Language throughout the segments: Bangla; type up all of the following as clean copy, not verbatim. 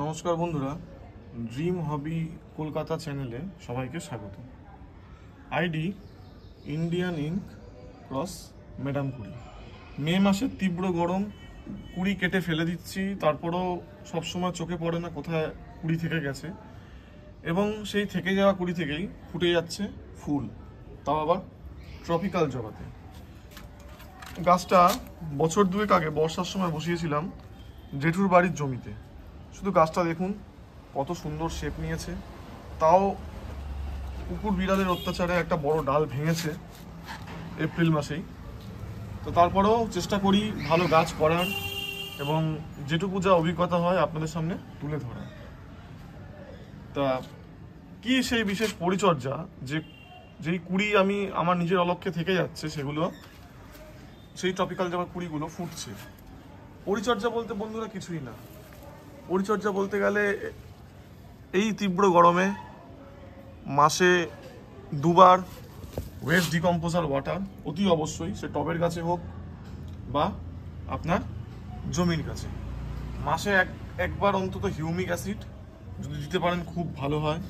নমস্কার বন্ধুরা, ড্রিম হবি কলকাতা চ্যানেলে সবাইকে স্বাগত। ID Indian ink cross madam কুড়ি। মে মাসের তীব্র গরম, কুড়ি কেটে ফেলে দিচ্ছি, তারপরও সবসময় চোখে পড়ে না কোথায় কুড়ি থেকে গেছে, এবং সেই থেকে যাওয়া কুড়ি থেকেই ফুটে যাচ্ছে ফুল, তাও আবার ট্রপিক্যাল জবাতে। গাছটা বছর দুয়েক আগে বর্ষার সময় বসিয়েছিলাম জেঠুর বাড়ির জমিতে। শুধু গাছটা দেখুন কত সুন্দর শেপ নিয়েছে, তাও কুকুর বিড়ালের অত্যাচারে একটা বড় ডাল ভেঙেছে এপ্রিল মাসেই। তো তারপরেও চেষ্টা করি ভালো গাছ করার এবং যেটুকু যা অভিজ্ঞতা হয় আপনাদের সামনে তুলে ধরার। তা কি সেই বিশেষ পরিচর্যা যেই কুড়ি আমি আমার নিজের অলক্ষ্যে থেকে যাচ্ছে, সেগুলো সেই টপিক্যাল জবা কুড়িগুলো ফুটছে। পরিচর্যা বলতে বন্ধুরা কিছুই না। পরিচর্যা বলতে গেলে এই তীব্র গরমে মাসে দুবার ওয়েস্ট ডিকম্পোজার ওয়াটার অতি অবশ্যই, সে টবের গাছে হোক বা আপনার জমির কাছে। মাসে একবার অন্তত হিউমিক অ্যাসিড যদি দিতে পারেন খুব ভালো হয়।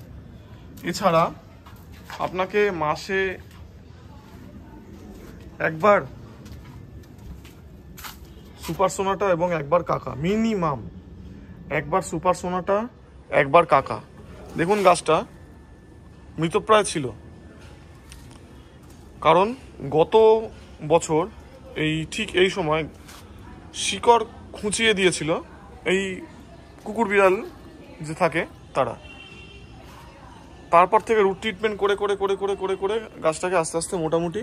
এছাড়া আপনাকে মাসে একবার সুপার সোনাটা এবং একবার কাকা, মিনিমাম একবার সুপার সোনাটা একবার কাকা। দেখুন গাছটা মৃতপ্রায় ছিল, কারণ গত বছর ঠিক এই সময় শিকড় খুঁচিয়ে দিয়েছিল এই কুকুর বিড়াল যে থাকে তারা। তারপর থেকে রুট ট্রিটমেন্ট করে করে করে করে করে করে গাছটাকে আস্তে আস্তে মোটামুটি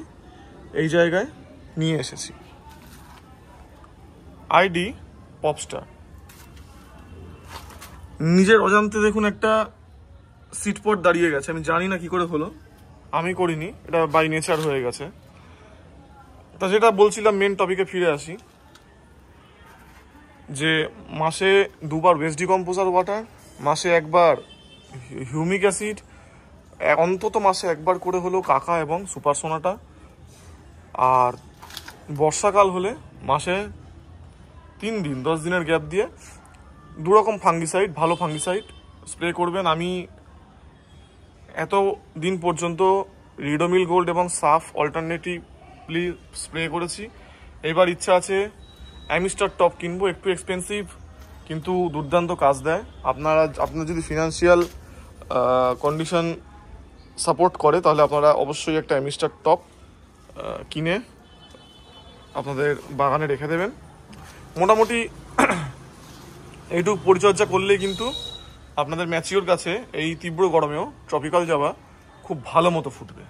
এই জায়গায় নিয়ে এসেছি। ID popstar. নিজের অজান্তে দেখুন একটা সিটপট দাঁড়িয়ে গেছে, আমি জানি না কি করে হলো, আমি করিনি, এটা বাই নেচার হয়ে গেছে। তা যেটা বলছিলাম, মেন টপিকে ফিরে আসি, যে মাসে দুবার ওয়েস্ট ডিকম্পোজার ওয়াটার, মাসে একবার হিউমিক অ্যাসিড, অন্তত মাসে একবার করে হলো কাকা এবং সুপার সোনাটা। আর বর্ষাকাল হলে মাসে 3 দিন 10 দিনের গ্যাপ দিয়ে 2 রকম ফাঙ্গিসাইড, ভালো ফাঙ্গিসাইড স্প্রে করবেন। আমি এত দিন পর্যন্ত রিডোমিল গোল্ড এবং সাফ অল্টারনেটিভলি স্প্রে করেছি। এবার ইচ্ছা আছে অ্যামিস্টার টপ কিনবো, একটু এক্সপেন্সিভ কিন্তু দুর্দান্ত কাজ দেয়। আপনার যদি ফিনান্সিয়াল কন্ডিশন সাপোর্ট করে তাহলে আপনারা অবশ্যই একটা অ্যামিস্টার টপ কিনে আপনাদের বাগানে রেখে দেবেন। মোটামুটি এইটুকু পরিচর্যা করলেই কিন্তু আপনাদের ম্যাচিওর গাছে এই তীব্র গরমেও ট্রপিক্যাল জবা খুব ভালো মতো ফুটবে।